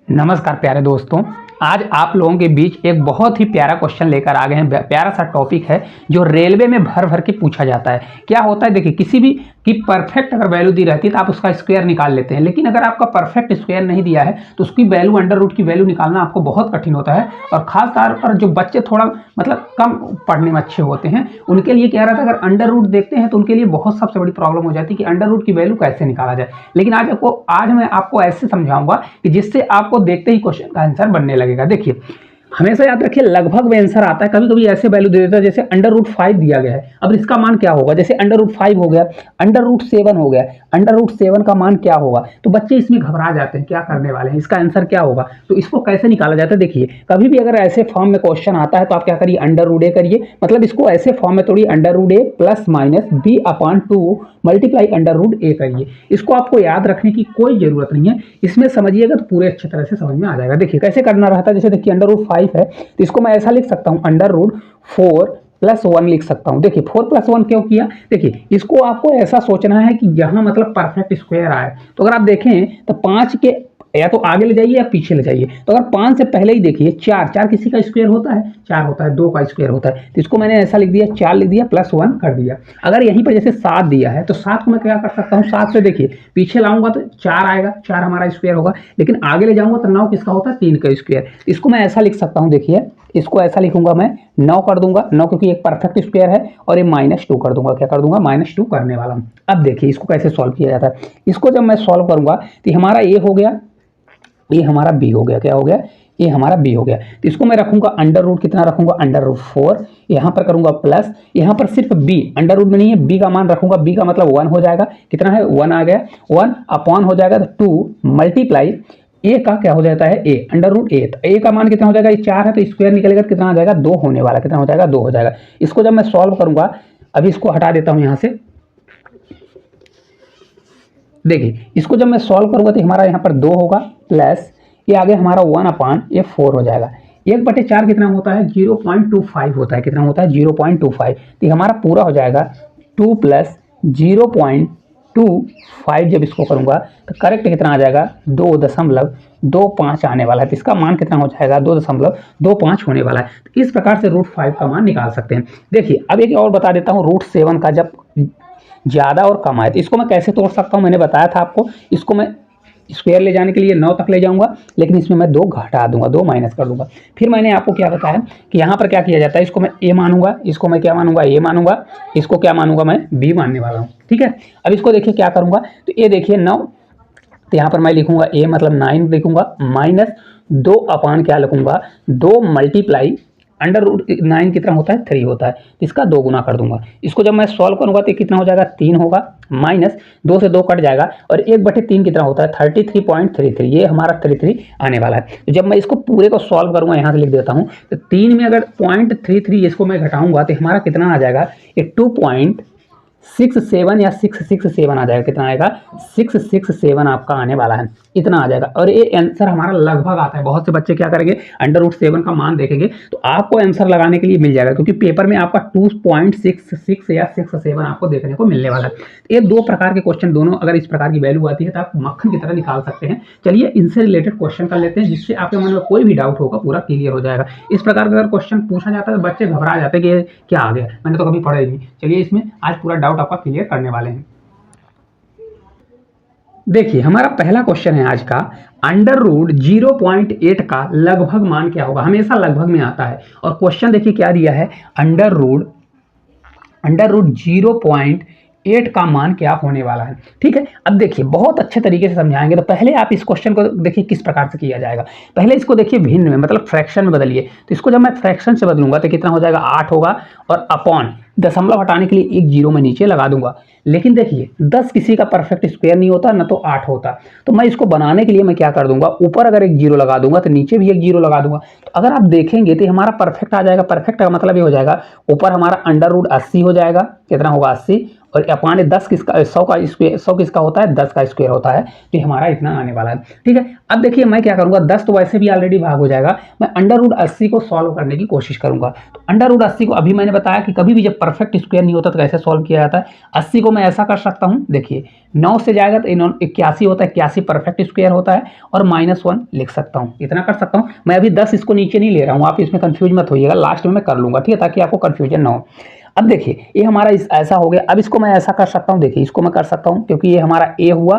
नमस्कार प्यारे दोस्तों। आज आप लोगों के बीच एक बहुत ही प्यारा क्वेश्चन लेकर आ गए हैं। प्यारा सा टॉपिक है जो रेलवे में भर भर के पूछा जाता है। क्या होता है, देखिए, किसी भी की परफेक्ट अगर वैल्यू दी रहती है तो आप उसका स्क्वायर निकाल लेते हैं, लेकिन अगर आपका परफेक्ट स्क्वायर नहीं दिया है तो उसकी वैल्यू, अंडर रूट की वैल्यू निकालना आपको बहुत कठिन होता है। और खास तौर पर जो बच्चे थोड़ा कम पढ़ने में अच्छे होते हैं उनके लिए क्या रहता है, अगर अंडर रूट देखते हैं तो उनके लिए बहुत सबसे बड़ी प्रॉब्लम हो जाती है कि अंडर रूट की वैल्यू कैसे निकाला जाए। लेकिन आज मैं आपको ऐसे समझाऊंगा कि जिससे आपको देखते ही क्वेश्चन का आंसर बनने लगेगा। देखिए, हमेशा याद रखिए, लगभग में आंसर आता है, कभी कभी ऐसे वैल्यू दे देता है जैसे अंडर रूट 5 दिया गया है। अब इसका मान क्या होगा, जैसे अंडर रूट 5 हो गया, अंडर रूट 7 हो गया, अंडर रूट 7 का मान क्या होगा। तो बच्चे इसमें घबरा जाते हैं, क्या करने वाले हैं, इसका आंसर क्या होगा। तो इसको कैसे निकाला जाता है, देखिए, कभी भी अगर ऐसे फॉर्म में क्वेश्चन आता है तो आप क्या करिए, अंडर रूट ए करिए। मतलब इसको ऐसे फॉर्म में तोड़िए, under root A plus minus B upon 2 multiply under root A करिए। इसको आपको याद रखने की कोई जरूरत नहीं है, इसमें समझिएगा तो पूरे अच्छी तरह से समझ में आ जाएगा। देखिए कैसे करना रहता है, जैसे देखिए अंडर रूट 5 है तो इसको मैं ऐसा लिख सकता हूं, अंडर रूट 4+1 लिख सकता हूं। देखिए 4+1 क्यों किया, देखिए इसको आपको ऐसा सोचना है कि यहां मतलब परफेक्ट स्क्वायर आए। तो अगर आप देखें तो 5 के या तो आगे ले जाइए या पीछे ले जाइए। तो अगर 5 से पहले ही देखिए 4, 4 किसी का स्क्वायर होता है, 4 होता है, 2 का स्क्वायर होता है। तो इसको मैंने ऐसा लिख दिया, 4 लिख दिया, +1 कर दिया। अगर यहीं पर जैसे 7 दिया है तो 7 को मैं क्या कर सकता हूँ, 7 से देखिए पीछे लाऊंगा तो 4 आएगा, 4 हमारा स्क्वायर होगा। लेकिन आगे ले जाऊंगा तो 9 किसका होता है, 3 का स्क्वायर। इसको मैं ऐसा लिख सकता हूँ, देखिए इसको ऐसा लिखूंगा मैं, 9 कर दूंगा, 9 क्योंकि एक परफेक्ट स्क्वायर है, और ये -2 कर दूंगा। क्या कर दूंगा, -2 करने वाला हूँ। अब देखिए इसको कैसे सॉल्व किया जाता है। इसको जब मैं सॉल्व करूंगा तो हमारा ए हो गया, ये हमारा बी हो गया, क्या हो गया, ये हमारा बी हो गया। तो इसको मैं रखूंगा अंडर रूट, कितना रखूंगा, अंडर रूट 4, यहाँ पर करूंगा प्लस, यहाँ पर सिर्फ बी, अंडर रूट में नहीं है, बी का मान रखूंगा, बी का मतलब 1 हो जाएगा, कितना है 1 आ गया, 1 अपॉन हो जाएगा तो 2 मल्टीप्लाई ए का क्या हो जाता है, ए अंडर रूट ए। तो ए का मान कितना हो जाएगा, ये 4 है तो स्क्वायर निकलेगा, कितना आ जाएगा, 2 होने वाला, कितना हो जाएगा, 2 हो जाएगा। इसको जब मैं सॉल्व करूंगा, अभी इसको हटा देता हूं यहां से। देखिए इसको जब मैं सॉल्व करूंगा तो हमारा यहाँ पर 2 होगा, प्लस ये आगे हमारा 1 अपान ये 4 हो जाएगा। 1/4 कितना होता है, 0.25 होता है, कितना होता है, 0.25। तो हमारा पूरा हो जाएगा 2 + 0.25। जब इसको करूंगा तो करेक्ट कितना आ जाएगा, 2.25 आने वाला है। तो इसका मान कितना हो जाएगा, 2.25 होने वाला है। तो इस प्रकार से √5 का मान निकाल सकते हैं। देखिए अब एक और बता देता हूँ, √7 का जब ज़्यादा और कम आए तो इसको मैं कैसे तोड़ सकता हूँ, मैंने बताया था आपको। इसको मैं स्क्वायर ले जाने के लिए 9 तक ले जाऊंगा, लेकिन इसमें मैं 2 घटा दूंगा, 2 माइनस कर दूंगा। फिर मैंने आपको क्या बताया कि यहाँ पर क्या किया जाता है, इसको मैं ए मानूंगा, इसको मैं क्या मानूंगा, ए मानूंगा, इसको क्या मानूंगा, मैं बी मानने वाला हूँ। ठीक है, अब इसको देखिए क्या करूंगा, तो ये देखिए 9, तो यहाँ पर मैं लिखूंगा ए मतलब 9 लिखूंगा, -2 अपान क्या लिखूंगा, 2 मल्टीप्लाई अंडर रूट 9 कितना होता है, 3 होता है, तो इसका 2 गुना कर दूंगा। इसको जब मैं सॉल्व करूंगा तो कितना हो जाएगा, 3 होगा, माइनस 2 से 2 कट जाएगा, और 1/3 कितना होता है, 33.33। ये हमारा 33 आने वाला है। तो जब मैं इसको पूरे को सॉल्व करूंगा, यहाँ से लिख देता हूँ, तो 3 में अगर 0.33 इसको मैं घटाऊंगा तो हमारा कितना आ जाएगा, ये 2.67 या 667 आ जाएगा। कितना आएगा, 667 आपका आने वाला है, इतना आ जाएगा। और ये आंसर हमारा लगभग आता है। बहुत से बच्चे क्या करेंगे, अंडर रूट 7 का मान देखेंगे तो आपको आंसर लगाने के लिए मिल जाएगा, क्योंकि पेपर में आपका 2.66 या 67 आपको देखने को मिलने वाला है। ये 2 प्रकार के क्वेश्चन, दोनों अगर इस प्रकार की वैल्यू आती है तो आप मक्खन की तरह निकाल सकते हैं। चलिए इनसे रिलेटेड क्वेश्चन कर लेते हैं, जिससे आपके मन में कोई भी डाउट होगा पूरा क्लियर हो जाएगा। इस प्रकार का अगर क्वेश्चन पूछा जाता है तो बच्चे घबरा जाते हैं कि क्या आ गया, मैंने तो कभी पढ़ा ही नहीं। चलिए इसमें आज पूरा डाउट आपका क्लियर करने वाले हैं। देखिए हमारा पहला क्वेश्चन है आज का, अंडर रूट 0.8 का लगभग मान क्या होगा। हमेशा लगभग में आता है, और क्वेश्चन देखिए क्या दिया है, अंडर रूट 0.8 का मान क्या होने वाला है। ठीक है, अब देखिए बहुत अच्छे तरीके से समझाएंगे। तो पहले आप इस क्वेश्चन को देखिए किस प्रकार से किया जाएगा। पहले इसको देखिए भिन्न में, मतलब फ्रैक्शन में बदलिए। तो इसको जब मैं फ्रैक्शन से बदलूंगा तो कितना हो जाएगा, 8 होगा, और अपॉन दशमलव हटाने के लिए एक 0 में नीचे लगा दूंगा। लेकिन देखिए 10 किसी का परफेक्ट स्क्वायर नहीं होता, ना तो 8 होता। तो मैं इसको बनाने के लिए मैं क्या कर दूंगा, ऊपर अगर एक 0 लगा दूंगा तो नीचे भी एक 0 लगा दूंगा। तो अगर आप देखेंगे तो हमारा परफेक्ट आ जाएगा। परफेक्ट का मतलब ये हो जाएगा, ऊपर हमारा अंडर रूट 80 हो जाएगा, कितना होगा 80, और अपान 10 किसका 100 का स्क्वायर, 100 किसका होता है 10 का स्क्वायर होता है, तो हमारा इतना आने वाला है। ठीक है, अब देखिए मैं क्या करूंगा, 10 तो वैसे भी ऑलरेडी भाग हो जाएगा, मैं √80 को सॉल्व करने की कोशिश करूंगा। तो √80 को अभी मैंने बताया कि कभी भी जब परफेक्ट स्क्वायर नहीं होता तो कैसे सॉल्व किया जाता है। 80 को मैं ऐसा कर सकता हूँ, देखिए 9 से जाएगा तो 81 होता है, 81 परफेक्ट स्क्वायर होता है, और -1 लिख सकता हूँ, इतना कर सकता हूँ मैं। अभी 10 इसको नीचे नहीं ले रहा हूँ, आप इसमें कंफ्यूज मत होइएगा, लास्ट में मैं कर लूंगा, ठीक है, ताकि आपको कंफ्यूजन ना हो। अब देखिए ये हमारा ऐसा हो गया। अब इसको मैं ऐसा कर सकता हूँ, देखिए इसको मैं कर सकता हूँ, क्योंकि ये हमारा ए हुआ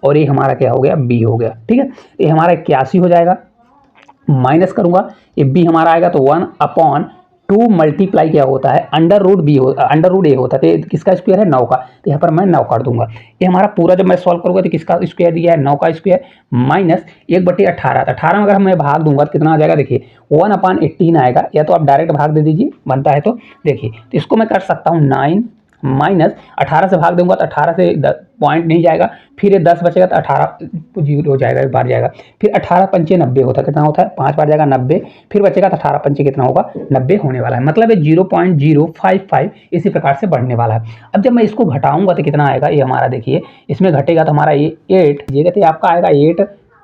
और ये हमारा क्या हो गया बी हो गया। ठीक है, ये हमारा 81 हो जाएगा, माइनस करूंगा, ये बी हमारा आएगा तो 1/2 मल्टीप्लाई क्या होता है √a होता है, तो किसका स्क्वायर है 9 का, तो यहाँ पर मैं 9 कर दूंगा। ये हमारा पूरा जब मैं सॉल्व करूंगा तो किसका स्क्वायर दिया है 9 का स्क्वायर, माइनस 1/18, तो 18 में अगर मैं भाग दूंगा तो कितना आ जाएगा, देखिए 1/18 आएगा, या तो आप डायरेक्ट भाग दे दीजिए बनता है तो। देखिए तो इसको मैं कर सकता हूँ 9 माइनस 18 से भाग दूंगा तो 18 से पॉइंट नहीं जाएगा, फिर ये 10 बचेगा तो 18 जीरो हो जाएगा, एक बार जाएगा, फिर 18 पंचे 90 होता है, कितना होता है 5 बार जाएगा 90, फिर बचेगा तो 18 पंचे कितना होगा 90 होने वाला है, मतलब ये 0.055 इसी प्रकार से बढ़ने वाला है। अब जब मैं इसको घटाऊंगा तो कितना आएगा, ये हमारा देखिए इसमें घटेगा तो हमारा ये 8 ये तो आपका आएगा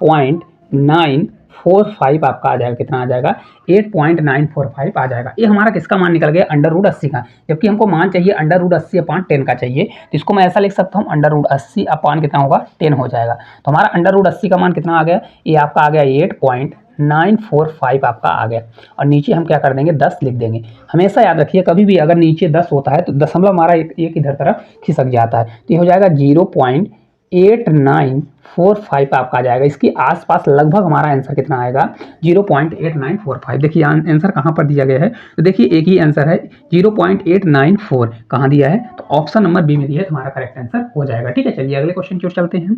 8.945 आपका आ जाएगा, कितना आ जाएगा 8.945 आ जाएगा। ये हमारा किसका मान निकल गया √80 का, जबकि हमको मान चाहिए √80/10 का चाहिए, तो इसको मैं ऐसा लिख सकता हूँ √80 कितना होगा 10 हो जाएगा। तो हमारा √80 का मान कितना आ गया, ये आपका आ गया 8.945 आपका आ गया, और नीचे हम क्या कर देंगे 10 लिख देंगे। हमेशा याद रखिए कभी भी अगर नीचे 10 होता है तो दशमलव हमारा एक इधर तरफ खिसक जाता है, तो ये हो जाएगा 0.8945 आपका आ जाएगा। इसके आसपास लगभग हमारा आंसर कितना आएगा 0.8945। देखिए आंसर कहाँ पर दिया गया है, तो देखिए एक ही आंसर है 0.894 कहाँ दिया है, तो ऑप्शन नंबर बी में दिया है, तुम्हारा करेक्ट आंसर हो जाएगा। ठीक है, चलिए अगले क्वेश्चन की ओर चलते हैं।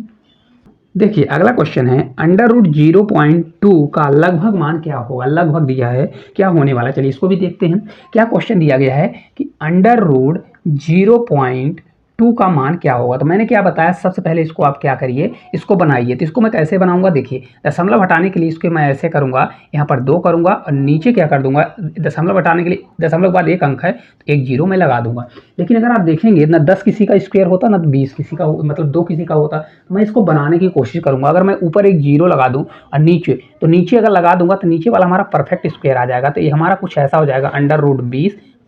देखिए अगला क्वेश्चन है √0.2 का लगभग मान क्या होगा, लगभग दिया है क्या होने वाला, चलिए इसको भी देखते हैं। क्या क्वेश्चन दिया गया है कि √0.2 का मान क्या होगा, तो मैंने क्या बताया, सबसे पहले इसको आप क्या करिए, इसको बनाइए। तो इसको मैं कैसे बनाऊंगा, देखिए दशमलव हटाने के लिए इसको मैं ऐसे करूंगा, यहाँ पर 2 करूंगा और नीचे क्या कर दूंगा, दशमलव हटाने के लिए दशमलव के बाद एक अंक है तो एक जीरो में लगा दूंगा। लेकिन अगर आप देखेंगे ना 10 किसी का स्क्वायर होता ना, तो 20 किसी का मतलब 2 किसी का होता, तो मैं इसको बनाने की कोशिश करूंगा। अगर मैं ऊपर एक जीरो लगा दूं और नीचे, तो नीचे अगर लगा दूंगा तो नीचे वाला हमारा परफेक्ट स्क्वायर आ जाएगा, तो ये हमारा कुछ ऐसा हो जाएगा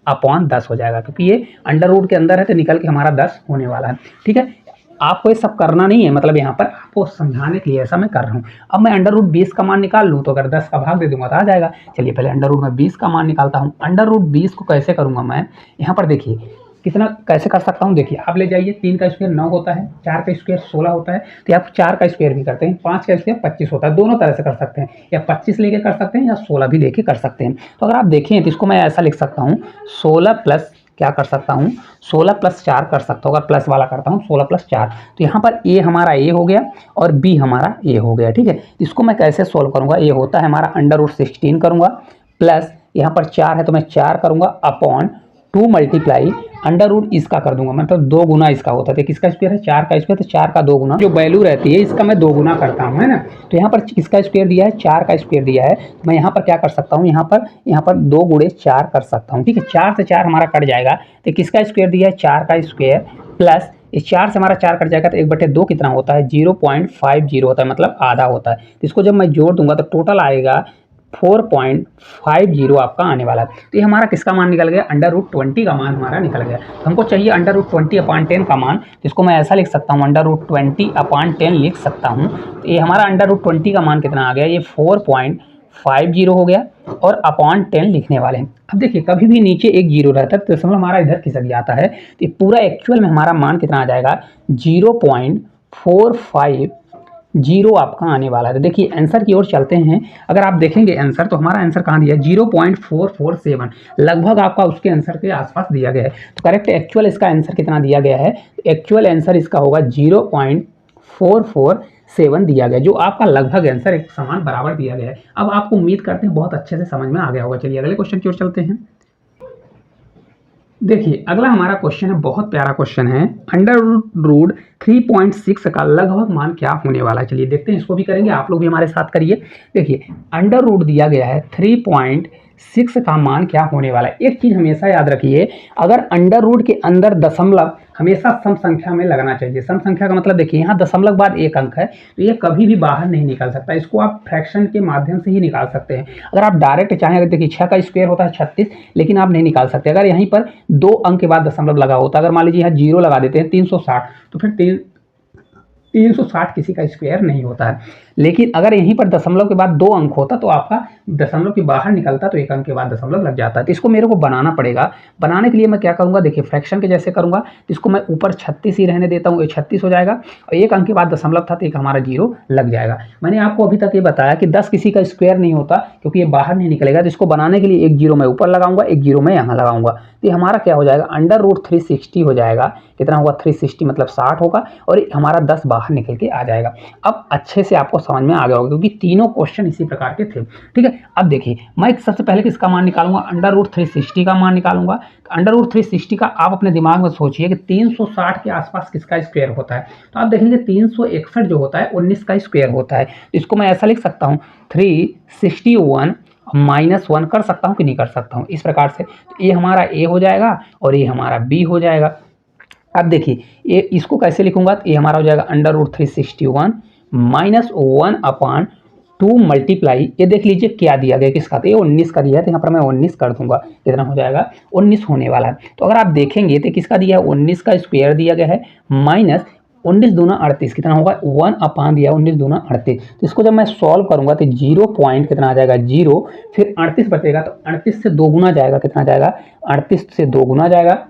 √20/10 हो जाएगा, क्योंकि ये अंडर रूट के अंदर है तो निकल के हमारा 10 होने वाला है। ठीक है, आपको ये सब करना नहीं है, मतलब यहाँ पर आपको समझाने के लिए ऐसा मैं कर रहा हूँ। अब मैं √20 का मान निकाल लूँ तो अगर 10 का भाग दे दूंगा तो आ जाएगा। चलिए पहले √20 का मान निकालता हूँ। √20 को कैसे करूँगा मैं, यहाँ पर देखिए कितना कैसे कर सकता हूँ, देखिए आप ले जाइए, 3 का स्क्वायर 9 होता है, 4 का स्क्वायर 16 होता है, तो आप 4 का स्क्वायर भी करते हैं, 5 का स्क्वायर 25 होता है, दोनों तरह से कर सकते हैं, या 25 लेके कर सकते हैं या 16 भी लेके कर सकते हैं। तो अगर आप देखें तो इसको मैं ऐसा लिख सकता हूँ 16 प्लस क्या कर सकता हूँ 16 + 4 कर सकता हूँ, अगर प्लस वाला करता हूँ 16 + 4, तो यहाँ पर ए हमारा ए हो गया और बी हमारा ए हो गया। ठीक है, इसको मैं कैसे सोल्व करूँगा, ये होता है हमारा √16 करूँगा, प्लस यहाँ पर 4 है तो मैं 4 करूँगा अपॉन 2 मल्टीप्लाई √ इसका कर दूंगा, मतलब 2 गुना इसका होता है, किसका स्क्वायर है 4 का स्क्वायर, तो 4 का 2 गुना जो वैल्यू रहती है इसका मैं 2 गुना करता हूँ, है ना। तो यहाँ पर किसका स्क्वायर दिया है 4 का स्क्वायर दिया है, तो मैं यहाँ पर क्या कर सकता हूँ, यहाँ पर 2 गुणे 4 कर सकता हूँ। ठीक है, 4 से 4 हमारा कट जाएगा, तो किसका स्क्वायर दिया है 4 का स्क्वायर, प्लस इस 4 से हमारा 4 कट जाएगा तो 1/2 कितना होता है 0.50 होता है, मतलब आधा होता है। तो इसको जब मैं जोड़ दूंगा तो टोटल आएगा 4.50 आपका आने वाला है। तो ये हमारा किसका मान निकल गया, √20 का मान हमारा निकल गया। तो हमको चाहिए √20/10 का मान, जिसको मैं ऐसा लिख सकता हूँ √20/10 लिख सकता हूँ। तो ये हमारा √20 का मान कितना आ गया, ये 4.50 हो गया, और अपॉन 10 लिखने वाले हैं। अब देखिए कभी भी नीचे एक जीरो रहता है तो दशमलव हमारा इधर खिसक जाता है, तो ये पूरा एक्चुअल में हमारा मान कितना आ जाएगा 0.450 आपका आने वाला है। तो देखिए आंसर की ओर चलते हैं। अगर आप देखेंगे आंसर, तो हमारा आंसर कहाँ दिया है 0.447, लगभग आपका उसके आंसर के आसपास दिया गया है। तो करेक्ट एक्चुअल इसका आंसर कितना दिया गया है, एक्चुअल आंसर इसका होगा 0.447 दिया गया, जो आपका लगभग आंसर एक समान बराबर दिया गया है। अब आपको उम्मीद करते हैं बहुत अच्छे से समझ में आ गया होगा। चलिए अगले क्वेश्चन की ओर चलते हैं। देखिए अगला हमारा क्वेश्चन है, बहुत प्यारा क्वेश्चन है, √3.6 का लगभग मान क्या होने वाला है। चलिए देखते हैं, इसको भी करेंगे, आप लोग भी हमारे साथ करिए। देखिए √ दिया गया है 3.6 6 का मान क्या होने वाला है। एक चीज़ हमेशा याद रखिए, अगर अंडर रूट के अंदर दशमलव हमेशा सम संख्या में लगना चाहिए। सम संख्या का मतलब देखिए यहाँ दशमलव बाद एक अंक है तो ये कभी भी बाहर नहीं निकल सकता, इसको आप फ्रैक्शन के माध्यम से ही निकाल सकते हैं। अगर आप डायरेक्ट चाहें, अगर देखिए 6 का स्क्वायर होता है 36, लेकिन आप नहीं निकाल सकते। अगर यहीं पर 2 अंक के बाद दशमलव लगा होता, अगर मान लीजिए यहाँ 0 लगा देते हैं 360, तो फिर 360 किसी का स्क्वायर नहीं होता है। लेकिन अगर यहीं पर दशमलव के बाद 2 अंक होता तो आपका दशमलव के बाहर निकलता तो 1 अंक के बाद दशमलव लग जाता है। तो इसको मेरे को बनाना पड़ेगा। बनाने के लिए मैं क्या करूँगा, देखिए फ्रैक्शन के जैसे करूँगा तो इसको मैं ऊपर 36 ही रहने देता हूँ, ये 36 हो जाएगा और 1 अंक के बाद दशमलव था तो एक हमारा 0 लग जाएगा। मैंने आपको अभी तक ये बताया कि 10 किसी का स्क्वायर नहीं होता क्योंकि ये बाहर नहीं निकलेगा। तो इसको बनाने के लिए एक 0 मैं ऊपर लगाऊंगा, एक 0 मैं यहाँ लगाऊंगा, तो ये हमारा क्या हो जाएगा, अंडर रूट 360 हो जाएगा। कितना होगा 360 मतलब 60 होगा और हमारा 10 बाहर निकल के आ जाएगा। अब अच्छे से आपको समझ में आ गया होगा क्योंकि तीनों क्वेश्चन इसी प्रकार के थे। ठीक है, अब देखिए मैं सबसे पहले किसका मान निकालूंगा, अंडर रूट 360 का मान निकालूंगा। अंडर रूट 360 का आप अपने दिमाग में सोचिए कि 360 के आसपास किसका स्क्वायर होता है। तो आप देखेंगे 361 जो होता है 19 का स्क्वायर होता है। इसको मैं ऐसा लिख सकता हूँ 361 -1 कर सकता हूँ कि नहीं कर सकता हूँ, इस प्रकार से। तो ये हमारा ए हो जाएगा और ये हमारा बी हो जाएगा। अब देखिए ये इसको कैसे लिखूंगा, तो ये हमारा हो जाएगा अंडर रूट 361 -1/2 मल्टीप्लाई, ये देख लीजिए क्या दिया गया किसका, तो ये 19 का दिया है तो यहाँ पर मैं 19 कर दूंगा। कितना हो जाएगा 19 होने वाला है। तो अगर आप देखेंगे तो किसका दिया है, 19 का स्क्वायर दिया गया है माइनस 19 दूना 38, कितना होगा 1 दिया 19 दूना 38। तो इसको जब मैं सॉल्व करूंगा तो 0 पॉइंट कितना आ जाएगा 0, फिर 38 बचेगा तो 38 से 2 गुना जाएगा, कितना जाएगा 38 से 2 गुना जाएगा।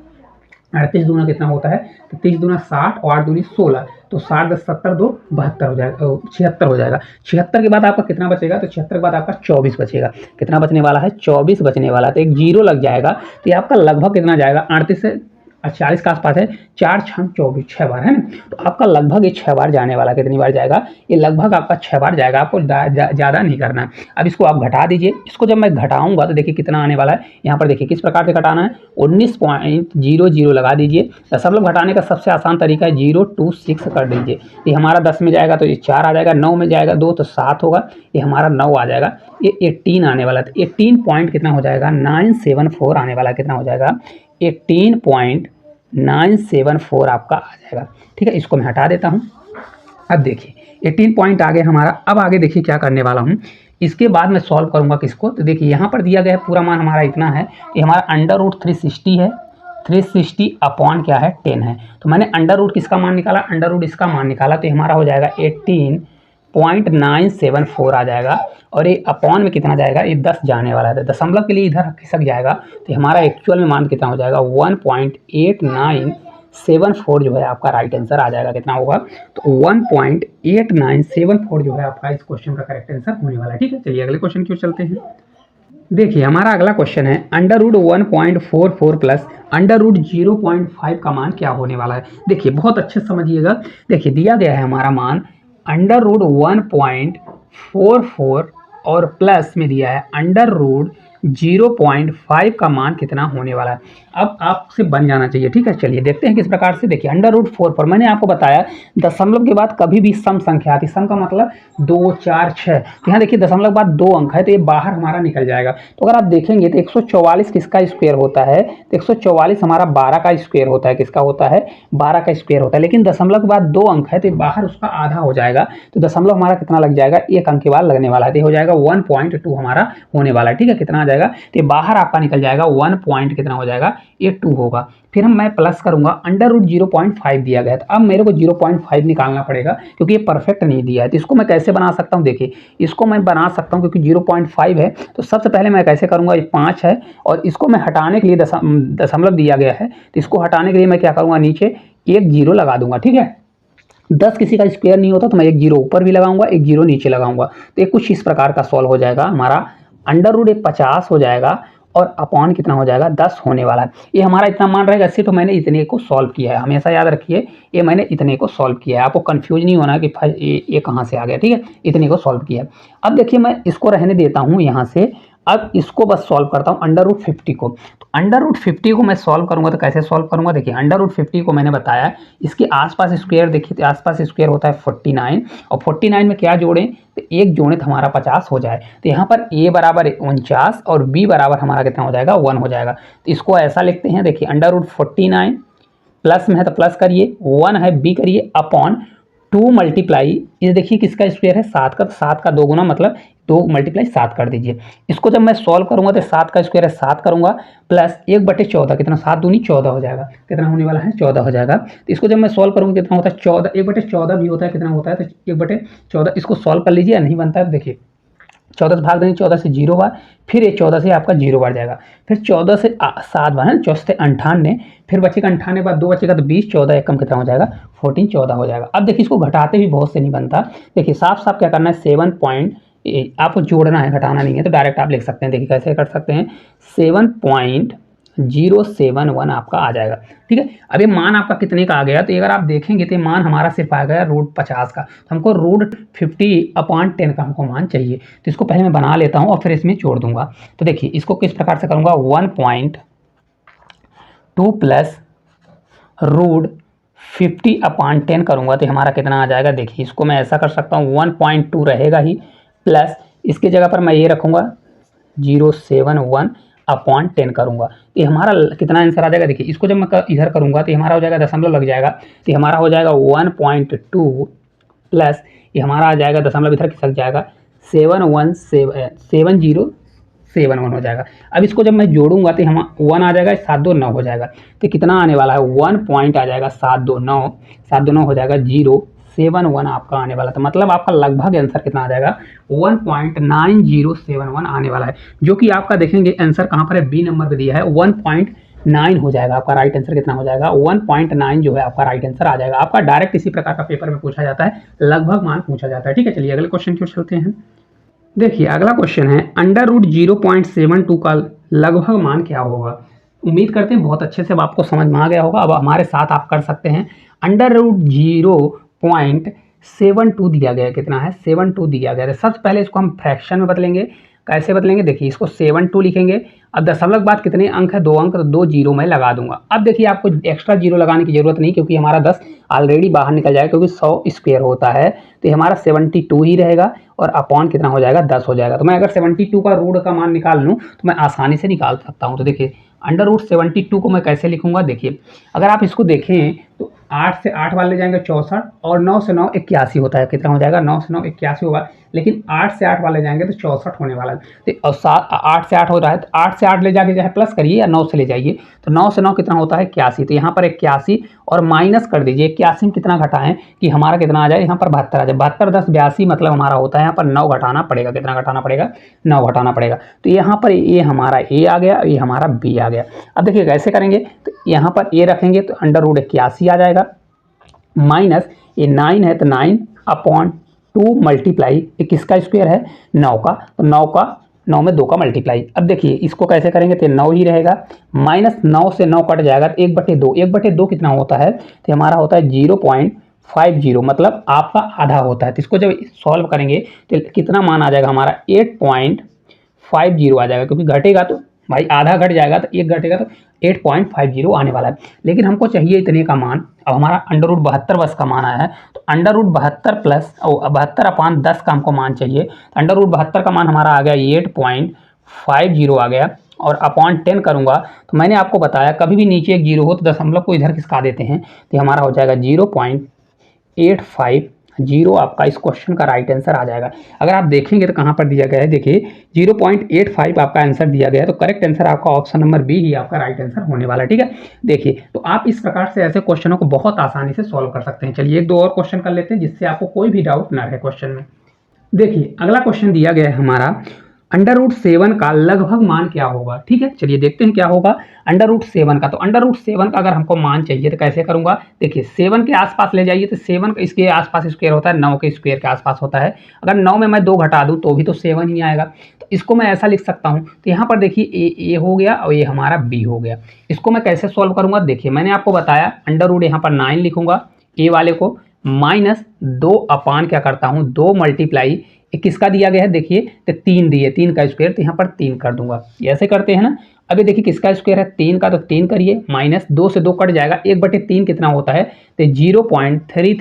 38 दूना कितना होता है, तो 30 दूना 60 और 8 दूनी 16, तो 60 10 70 2 72 हो जाएगा, 76 हो जाएगा। 76 के बाद आपका कितना बचेगा, तो 76 के बाद आपका 24 बचेगा। कितना बचने वाला है 24 बचने वाला है, तो एक 0 लग जाएगा। तो ये आपका लगभग कितना जाएगा 38 से 40 के आसपास है, 4 6 24 6 बार है ना। तो आपका लगभग ये 6 बार जाने वाला, कितनी बार जाएगा, ये लगभग आपका 6 बार जाएगा। आपको ज़्यादा नहीं करना है। अब इसको आप घटा दीजिए, इसको जब मैं घटाऊंगा तो देखिए कितना आने वाला है। यहाँ पर देखिए किस प्रकार से घटाना है, 19.00 लगा दीजिए। दशमलव घटाने का सबसे आसान तरीका है 026 कर दीजिए। ये हमारा 10 में जाएगा तो ये 4 आ जाएगा, 9 में जाएगा 2 तो 7 होगा, ये हमारा 9 आ जाएगा। ये 18 आने वाला है, 18 पॉइंट कितना हो जाएगा 974 आने वाला, कितना हो जाएगा 18.974 आपका आ जाएगा। ठीक है, इसको मैं हटा देता हूँ। अब देखिए 18 पॉइंट आ गया हमारा। अब आगे देखिए क्या करने वाला हूँ, इसके बाद मैं सॉल्व करूँगा किसको, तो देखिए यहाँ पर दिया गया है पूरा मान हमारा इतना है, ये हमारा अंडर रूट 360 है, 360 अपॉन क्या है 10 है। तो मैंने अंडर रूट किसका मान निकाला, अंडर रूट इसका मान निकाला, तो हमारा हो जाएगा 18.974 आ जाएगा। और ये अपॉन में कितना जाएगा, ये 10 जाने वाला है, दशमलव के लिए इधर खिसक जाएगा, तो हमारा एक्चुअल में मान कितना हो जाएगा 1.8974 जो है आपका राइट आंसर आ जाएगा। कितना होगा, तो 1.8974 जो है आपका इस क्वेश्चन का करेक्ट आंसर होने वाला है। ठीक है, चलिए अगले क्वेश्चन की ओर चलते हैं। देखिए हमारा अगला क्वेश्चन है under root 1.44 plus under root 0.5 का मान क्या होने वाला है। देखिए बहुत अच्छे से समझिएगा। देखिए दिया गया है हमारा मान अंडर रूट 1.44 और प्लस में दिया है अंडर रूट 0.5 का मान कितना होने वाला है। अब आपसे बन जाना चाहिए। ठीक है, चलिए देखते हैं किस प्रकार से। देखिए अंडर रूट 4 पर मैंने आपको बताया दशमलव के बाद कभी भी सम संख्या आती, सम का मतलब 2 4 6, तो यहाँ देखिए दशमलव के बाद 2 अंक है तो ये बाहर हमारा निकल जाएगा। तो अगर आप देखेंगे तो 144 किसका स्क्वायर होता है, तो 144 हमारा 12 का स्क्वायर होता है। किसका होता है, 12 का स्क्वायर होता है। लेकिन दशमलव के बाद 2 अंक है तो बाहर उसका आधा हो जाएगा, तो दशमलव हमारा कितना लग जाएगा, 1 अंक के बाद लगने वाला है, तो हो जाएगा 1.2 हमारा होने वाला है। ठीक है, कितना आ जाएगा, तो बाहर आपका निकल जाएगा 1 पॉइंट कितना हो जाएगा, ये 2 होगा। फिर मैं प्लस करूंगा, अंडर रूट 0.5 दिया गया है, तो अब मेरे को 0.5 निकालना पड़ेगा क्योंकि ये परफेक्ट नहीं दिया है। तो इसको मैं कैसे बना सकता हूँ, देखिए इसको मैं बना सकता हूँ क्योंकि 0.5 है, तो सबसे पहले मैं कैसे करूँगा, ये 5 है और इसको मैं हटाने के लिए दशमलव दिया गया है, तो इसको हटाने के लिए मैं क्या करूँगा, नीचे एक 0 लगा दूंगा। ठीक है, 10 किसी का स्क्वायर नहीं होता तो मैं एक 0 ऊपर भी लगाऊंगा, एक 0 नीचे लगाऊंगा, तो ये कुछ इस प्रकार का सॉल्व हो जाएगा हमारा। अंडर रूट 50 हो जाएगा और अपॉन कितना हो जाएगा 10 होने वाला है। ये हमारा इतना मान रहेगा, सिर्फ मैंने इतने को सॉल्व किया है। हमेशा याद रखिए ये मैंने इतने को सॉल्व किया है, आपको कंफ्यूज नहीं होना कि ये कहाँ से आ गया। ठीक है, इतने को सॉल्व किया है। अब देखिए मैं इसको रहने देता हूँ यहाँ से अब इसको बस सॉल्व करता हूँ अंडर रूट 50 को। तो अंडर रूट 50 को मैं सॉल्व करूंगा तो कैसे सॉल्व करूंगा, देखिए अंडर रूट 50 को मैंने बताया इसके आसपास स्क्वायर, देखिए तो आसपास स्क्वायर होता है 49, और 49 में क्या जोड़ें, तो एक जोड़ें तो हमारा 50 हो जाए। तो यहाँ पर a बराबर 49 और b बराबर हमारा कितना हो जाएगा, 1 हो जाएगा। तो इसको ऐसा लिखते हैं, देखिए अंडर रूट 49 प्लस में है तो प्लस करिए, 1 है b करिए अपॉन 2 मल्टीप्लाई, ये देखिए किसका स्क्वायर है, 7 का, तो 7 का 2 गुना मतलब 2 मल्टीप्लाई 7 कर दीजिए। इसको जब मैं सॉल्व करूंगा तो 7 का स्क्वायर है 7 करूंगा प्लस 1/14, कितना 7 दूनी 14 हो जाएगा, कितना होने वाला है 14 हो जाएगा। तो इसको जब मैं सॉल्व करूंगा कितना होता है 14, 1/14 भी होता है, कितना होता है तो 1/14। इसको सॉल्व कर लीजिए, नहीं बनता है तो देखिए 14 से भाग देंगे, 14 से 0 बार, फिर ये 14 से आपका 0 बार जाएगा, फिर 14 से 7 बार है ना, 14 से 98, फिर बचेगा 98 बाद 2 बचेगा तो 20, 14 एक कम कितना हो जाएगा 14, 14 हो जाएगा। अब देखिए इसको घटाते भी बहुत से नहीं बनता, देखिए साफ साफ क्या करना है 7 पॉइंट, आपको जोड़ना है घटाना नहीं है, तो डायरेक्ट आप लिख सकते हैं, देखिए कैसे कर सकते हैं 7.071 आपका आ जाएगा। ठीक है, अब ये मान आपका कितने का आ गया, तो अगर आप देखेंगे तो मान हमारा सिर्फ आ गया रूट 50 का, तो हमको रूट 50/10 का हमको मान चाहिए। तो इसको पहले मैं बना लेता हूँ और फिर इसमें जोड़ दूंगा। तो देखिए इसको किस प्रकार से करूँगा, 1.2 प्लस रूट 50/10 करूँगा तो हमारा कितना आ जाएगा, देखिए इसको मैं ऐसा कर सकता हूँ 1.2 रहेगा ही, प्लस इसके जगह पर मैं ये रखूँगा 071/10 करूँगा, ये हमारा कितना आंसर आ जाएगा। देखिए इसको जब मैं इधर करूँगा तो हमारा हो जाएगा दशमलव लग जाएगा, तो हमारा हो जाएगा 1.2 प्लस ये हमारा आ जाएगा दशमलव इधर खिसक जाएगा 7071 हो जाएगा। अब इसको जब मैं जोड़ूंगा तो हम 1 आ जाएगा, 729 हो जाएगा, तो कितना आने वाला है 1 पॉइंट आ जाएगा 729 हो जाएगा 071 आपका आने वाला था, मतलब आपका लगभग आंसर कितना आ जाएगा 1.9071 आने वाला है, जो कि आपका देखेंगे आंसर कहाँ पर है, बी नंबर पे दिया है 1.9 हो जाएगा आपका राइट आंसर, कितना हो जाएगा 1.9 जो है आपका राइट आंसर आ जाएगा आपका। डायरेक्ट इसी प्रकार का पेपर में पूछा जाता है, लगभग मान पूछा जाता है। ठीक है, चलिए अगले क्वेश्चन की ओर चलते हैं। देखिए अगला क्वेश्चन है अंडर रूट 0.72 का लगभग मान क्या होगा। उम्मीद करते हैं बहुत अच्छे से अब आपको समझ में आ गया होगा। अब हमारे साथ आप कर सकते हैं, अंडर रूट 0.72 दिया गया है, कितना है 72 दिया गया है। सबसे पहले इसको हम फ्रैक्शन में बदलेंगे, कैसे बदलेंगे, देखिए इसको 72 लिखेंगे, अब दशमलव के बाद कितने अंक है 2 अंक, तो 2 जीरो मैं लगा दूंगा। अब देखिए आपको एक्स्ट्रा जीरो लगाने की जरूरत नहीं, क्योंकि हमारा 10 ऑलरेडी बाहर निकल जाएगा, क्योंकि 100 स्क्वायर होता है, तो ये हमारा 72 ही रहेगा और अपॉन कितना हो जाएगा 10 हो जाएगा। तो मैं अगर 72 का रूट का मान निकाल लूँ तो मैं आसानी से निकाल सकता हूँ। तो देखिए अंडर रूट 72 को मैं कैसे लिखूंगा, देखिए अगर आप इसको देखें तो 8 से 8 वाले जाएंगे 64 और 9 से 9 81 होता है, कितना हो जाएगा 9 से 9 81 होगा, लेकिन 8 से 8 वाले जाएंगे तो 64 होने वाला है। तो और 8 से 8 हो रहा है, तो 8 से 8 ले जाके चाहे प्लस करिए या 9 से ले जाइए, तो 9 से 9 कितना होता है 81, तो यहाँ पर 81 और माइनस कर दीजिए, 81 में कितना घटाएं कि हमारा कितना आ जाए, यहाँ पर 72 आ जाए, 72 10 82 मतलब हमारा होता है यहाँ पर 9 घटाना पड़ेगा, कितना घटाना पड़ेगा 9 घटाना पड़ेगा। तो यहाँ पर ये हमारा ए आ गया, ये हमारा बी आ गया। अब देखिए कैसे करेंगे, तो यहाँ पर ए रखेंगे तो अंडर रूट 81 आ जाएगा, माइनस ये 9 है तो 9/2 मल्टीप्लाई, ये किसका स्क्वायर है 9 का, तो 9 में 2 का मल्टीप्लाई। अब देखिए इसको कैसे करेंगे, तो 9 ही रहेगा, माइनस 9 से 9 कट जाएगा तो 1/2, 1/2 कितना होता है, तो हमारा होता है 0.50, मतलब आपका आधा होता है। तो इसको जब सॉल्व करेंगे तो कितना मान आ जाएगा हमारा 8.50 आ जाएगा, क्योंकि घटेगा तो भाई आधा घट जाएगा तो 1 घटेगा तो 8.50 आने वाला है, लेकिन हमको चाहिए इतने का मान। अब हमारा अंडर रूट 72 बस का मान आया है, तो अंडर रूट 72 प्लस 72/10 का हमको मान चाहिए। अंडर रूट 72 का मान हमारा आ गया 8.50 आ गया, और अपॉन 10 करूंगा तो मैंने आपको बताया कभी भी नीचे एक जीरो हो तो दशमलव को इधर खिसका देते हैं, तो हमारा हो जाएगा 0.850 आपका इस क्वेश्चन का राइट आंसर आ जाएगा। अगर आप देखेंगे तो कहाँ पर दिया गया है, देखिए 0.85 आपका आंसर दिया गया है, तो करेक्ट आंसर आपका ऑप्शन नंबर बी ही आपका राइट आंसर होने वाला है। ठीक है, देखिए तो आप इस प्रकार से ऐसे क्वेश्चनों को बहुत आसानी से सॉल्व कर सकते हैं। चलिए एक दो और क्वेश्चन कर लेते हैं जिससे आपको कोई भी डाउट ना रहे क्वेश्चन में। देखिए अगला क्वेश्चन दिया गया है हमारा, अंडर रूट 7 का लगभग मान क्या होगा। ठीक है, चलिए देखते हैं क्या होगा अंडर रूट 7 का। तो अंडर रूट 7 का अगर हमको मान चाहिए तो कैसे करूंगा, देखिए 7 के आसपास ले जाइए, तो 7 इसके आसपास स्क्वायर होता है 9 के स्क्वायर के आसपास होता है, अगर 9 में मैं 2 घटा दूं तो भी तो 7 ही आएगा। तो इसको मैं ऐसा लिख सकता हूं, तो यहाँ पर देखिए ए हो गया और ये हमारा बी हो गया। इसको मैं कैसे सॉल्व करूंगा, देखिए मैंने आपको बताया अंडर रूट यहाँ पर 9 लिखूंगा ए वाले को, माइनस 2 अपान क्या करता हूँ 2 मल्टीप्लाई किसका दिया गया है देखिए, तो 3 दिए, 3 का स्क्वायर, तो यहाँ पर 3 कर दूंगा। ऐसे करते हैं ना। अभी देखिए किसका स्क्वायर है 3 का, तो 3 करिए, माइनस 2 से 2 कट जाएगा, 1/3 कितना होता है, तो 0.3